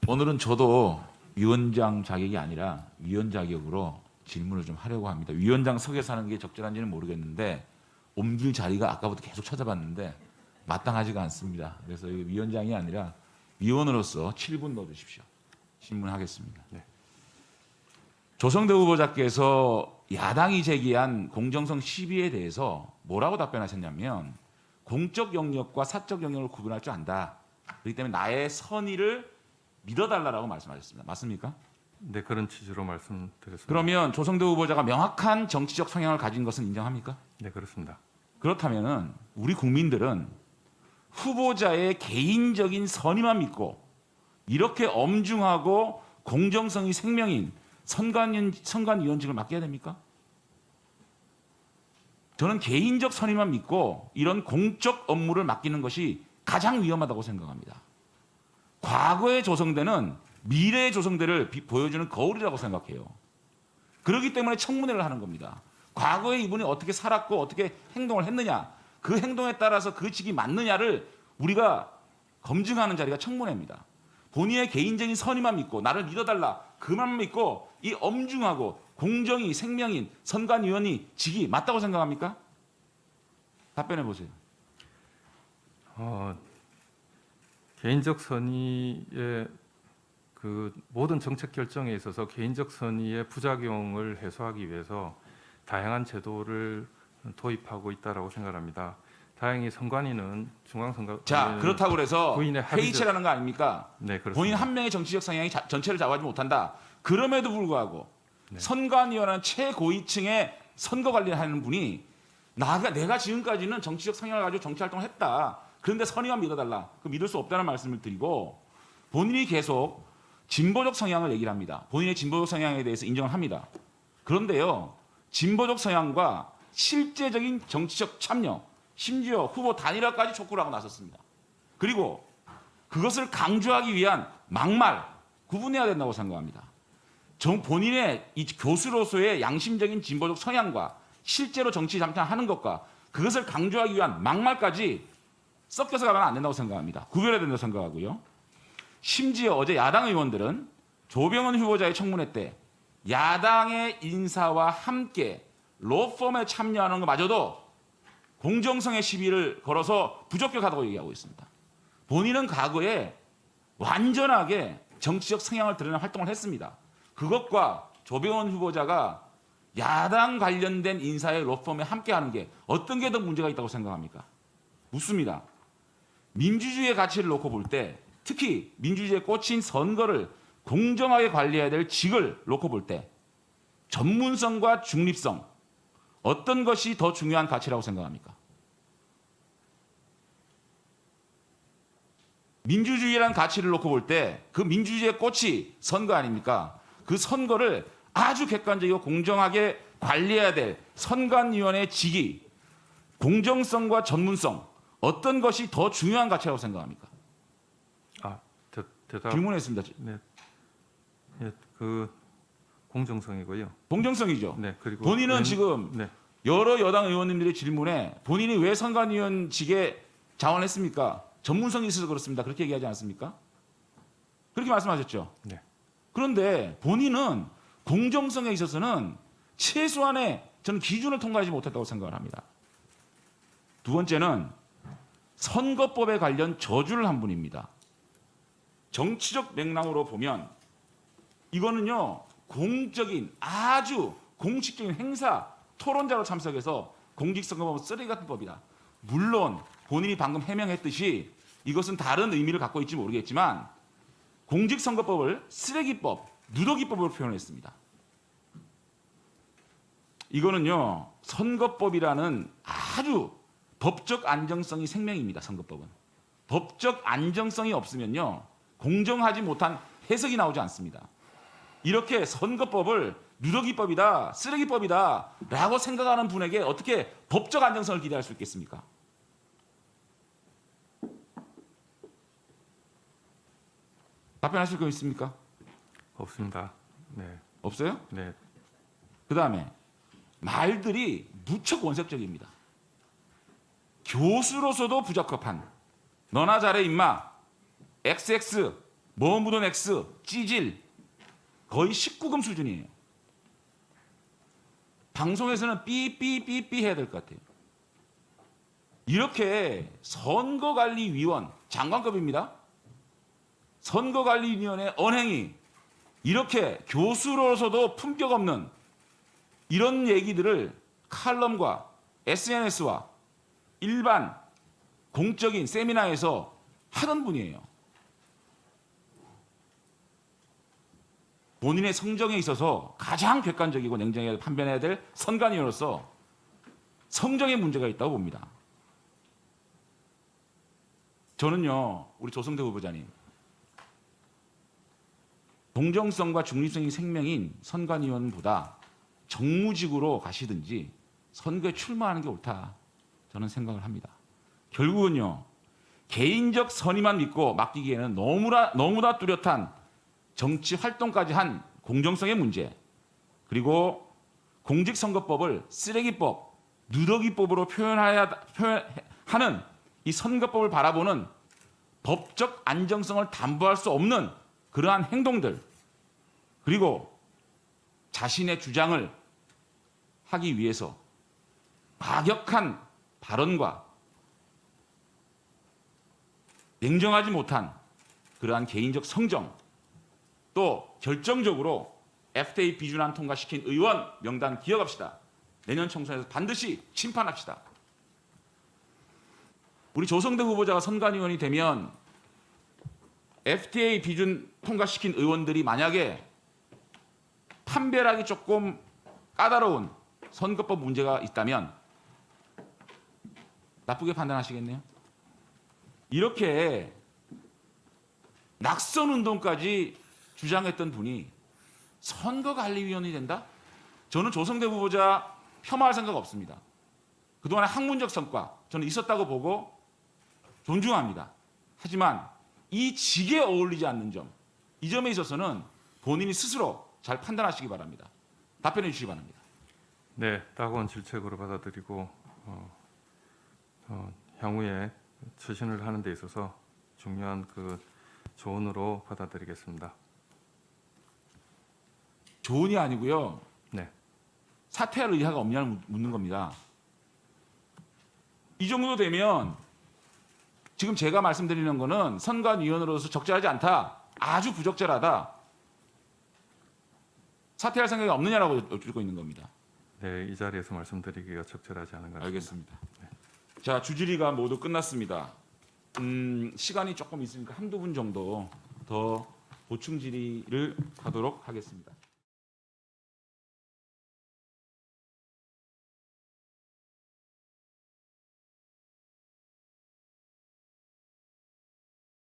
오늘은 저도 위원장 자격이 아니라 위원 자격으로 질문을 좀 하려고 합니다. 위원장석에서 하는 게 적절한지는 모르겠는데 옮길 자리가 아까부터 계속 찾아봤는데 마땅하지가 않습니다. 그래서 위원장이 아니라 위원으로서 7분 넣어주십시오. 질문하겠습니다. 네. 조성대 후보자께서 야당이 제기한 공정성 시비에 대해서 뭐라고 답변하셨냐면 공적 영역과 사적 영역을 구분할 줄 안다. 그렇기 때문에 나의 선의를 믿어달라고 말씀하셨습니다. 맞습니까? 네, 그런 취지로 말씀드렸습니다. 그러면 조성대 후보자가 명확한 정치적 성향을 가진 것은 인정합니까? 네, 그렇습니다. 그렇다면 우리 국민들은 후보자의 개인적인 선의만 믿고 이렇게 엄중하고 공정성이 생명인 선관위원직을 맡겨야 됩니까? 저는 개인적 선의만 믿고 이런 공적 업무를 맡기는 것이 가장 위험하다고 생각합니다. 과거의 조성대는 미래의 조성대를 보여주는 거울이라고 생각해요. 그렇기 때문에 청문회를 하는 겁니다. 과거에 이분이 어떻게 살았고 어떻게 행동을 했느냐, 그 행동에 따라서 그 직이 맞느냐를 우리가 검증하는 자리가 청문회입니다. 본인의 개인적인 선의만 믿고 나를 믿어달라 그만 믿고 이 엄중하고 공정이 생명인 선관위원이 직이 맞다고 생각합니까? 답변해 보세요. 개인적 선의의 그 모든 정책 결정에 있어서 개인적 선의의 부작용을 해소하기 위해서 다양한 제도를 도입하고 있다라고 생각합니다. 다행히 선관위는 중앙선관위. 자, 그렇다고 해서 부인의 회의체라는 거 아닙니까? 네, 그렇습니다. 본인 한 명의 정치적 성향이 전체를 좌우하지 못한다. 그럼에도 불구하고 네. 선관위원회는 최고위층의 선거 관리를 하는 분이 내가 지금까지는 정치적 성향을 가지고 정치 활동을 했다. 그런데 선의만 믿어달라. 그 믿을 수 없다는 말씀을 드리고 본인이 계속 진보적 성향을 얘기를 합니다. 본인의 진보적 성향에 대해서 인정을 합니다. 그런데요, 진보적 성향과 실제적인 정치적 참여, 심지어 후보 단일화까지 촉구를 하고 나섰습니다. 그리고 그것을 강조하기 위한 막말, 구분해야 된다고 생각합니다. 본인의 이 교수로서의 양심적인 진보적 성향과 실제로 정치 잠깐하는 것과 그것을 강조하기 위한 막말까지 섞여서 가면 안 된다고 생각합니다. 구별해야 된다고 생각하고요. 심지어 어제 야당 의원들은 조병헌 후보자의 청문회 때 야당의 인사와 함께 로펌에 참여하는 것마저도 공정성의 시비를 걸어서 부적격하다고 얘기하고 있습니다. 본인은 과거에 완전하게 정치적 성향을 드러내는 활동을 했습니다. 그것과 조병헌 후보자가 야당 관련된 인사의 로펌에 함께하는 게 어떤 게 더 문제가 있다고 생각합니까? 묻습니다. 민주주의의 가치를 놓고 볼 때, 특히 민주주의의 꽃인 선거를 공정하게 관리해야 될 직을 놓고 볼 때 전문성과 중립성, 어떤 것이 더 중요한 가치라고 생각합니까? 민주주의라는 가치를 놓고 볼 때 그 민주주의의 꽃이 선거 아닙니까? 그 선거를 아주 객관적이고 공정하게 관리해야 될 선관위원회 직위, 공정성과 전문성, 어떤 것이 더 중요한 가치라고 생각합니까? 대답. 질문했습니다. 네, 예, 그 공정성이고요. 공정성이죠. 네, 그리고 본인은 지금 네, 여러 여당 의원님들의 질문에 본인이 왜 선관위원직에 자원했습니까? 전문성이 있어서 그렇습니다. 그렇게 얘기하지 않습니까? 그렇게 말씀하셨죠. 네. 그런데 본인은 공정성에 있어서는 최소한의 저는 기준을 통과하지 못했다고 생각을 합니다. 두 번째는 선거법에 관련 저주를 한 분입니다. 정치적 맥락으로 보면 이거는요, 공적인 아주 공식적인 행사, 토론자로 참석해서 공직선거법은 쓰레기 같은 법이다. 물론 본인이 방금 해명했듯이 이것은 다른 의미를 갖고 있지 모르겠지만 공직선거법을 쓰레기법, 누더기법으로 표현했습니다. 이거는요, 선거법이라는 아주 법적 안정성이 생명입니다. 선거법은. 법적 안정성이 없으면요, 공정하지 못한 해석이 나오지 않습니다. 이렇게 선거법을 누더기법이다, 쓰레기법이다 라고 생각하는 분에게 어떻게 법적 안정성을 기대할 수 있겠습니까? 답변하실 거 있습니까? 없습니다. 네, 없어요? 네, 그 다음에 말들이 무척 원색적입니다. 교수로서도 부적합한 너나 잘해 임마 XX 뭐 묻은 X, 찌질 거의 19금 수준이에요. 방송에서는 삐삐삐삐 해야 될 것 같아요. 이렇게 선거관리위원 장관급입니다. 선거관리위원회 언행이 이렇게 교수로서도 품격 없는 이런 얘기들을 칼럼과 SNS와 일반 공적인 세미나에서 하는 분이에요. 본인의 성정에 있어서 가장 객관적이고 냉정하게 판단해야 될 선관위원으로서 성정에 문제가 있다고 봅니다. 저는요, 우리 조성대 후보자님, 공정성과 중립성이 생명인 선관위원보다 정무직으로 가시든지 선거에 출마하는 게 옳다, 저는 생각을 합니다. 결국은요, 개인적 선의만 믿고 맡기기에는 너무나 뚜렷한 정치 활동까지 한 공정성의 문제, 그리고 공직선거법을 쓰레기법, 누더기법으로 표현하는 이 선거법을 바라보는 법적 안정성을 담보할 수 없는 그러한 행동들, 그리고 자신의 주장을 하기 위해서 과격한 발언과 냉정하지 못한 그러한 개인적 성정, 또 결정적으로 FTA 비준안 통과시킨 의원 명단 기억합시다. 내년 총선에서 반드시 심판합시다. 우리 조성대 후보자가 선관위원이 되면 FTA 비준 통과시킨 의원들이 만약에 판별하기 조금 까다로운 선거법 문제가 있다면 나쁘게 판단하시겠네요. 이렇게 낙선 운동까지 주장했던 분이 선거관리위원이 된다? 저는 조성대 후보자 폄하할 생각 없습니다. 그동안의 학문적 성과 저는 있었다고 보고 존중합니다. 하지만 이 직에 어울리지 않는 점, 이 점에 있어서는 본인이 스스로 잘 판단하시기 바랍니다. 답변해 주시기 바랍니다. 네, 따가운 질책으로 받아들이고 향후에 처신을 하는 데 있어서 중요한 그 조언으로 받아들이겠습니다. 조언이 아니고요. 네, 사퇴할 의사가 없냐를 묻는 겁니다. 이 정도 되면 지금 제가 말씀드리는 거는 선관위원으로서 적절하지 않다, 아주 부적절하다, 사퇴할 생각이 없느냐라고 여쭙고 있는 겁니다. 네, 이 자리에서 말씀드리기가 적절하지 않은 것 같습니다. 알겠습니다. 자, 주질의가 모두 끝났습니다. 시간이 조금 있으니까 한두 분 정도 더 보충 질의를 하도록 하겠습니다.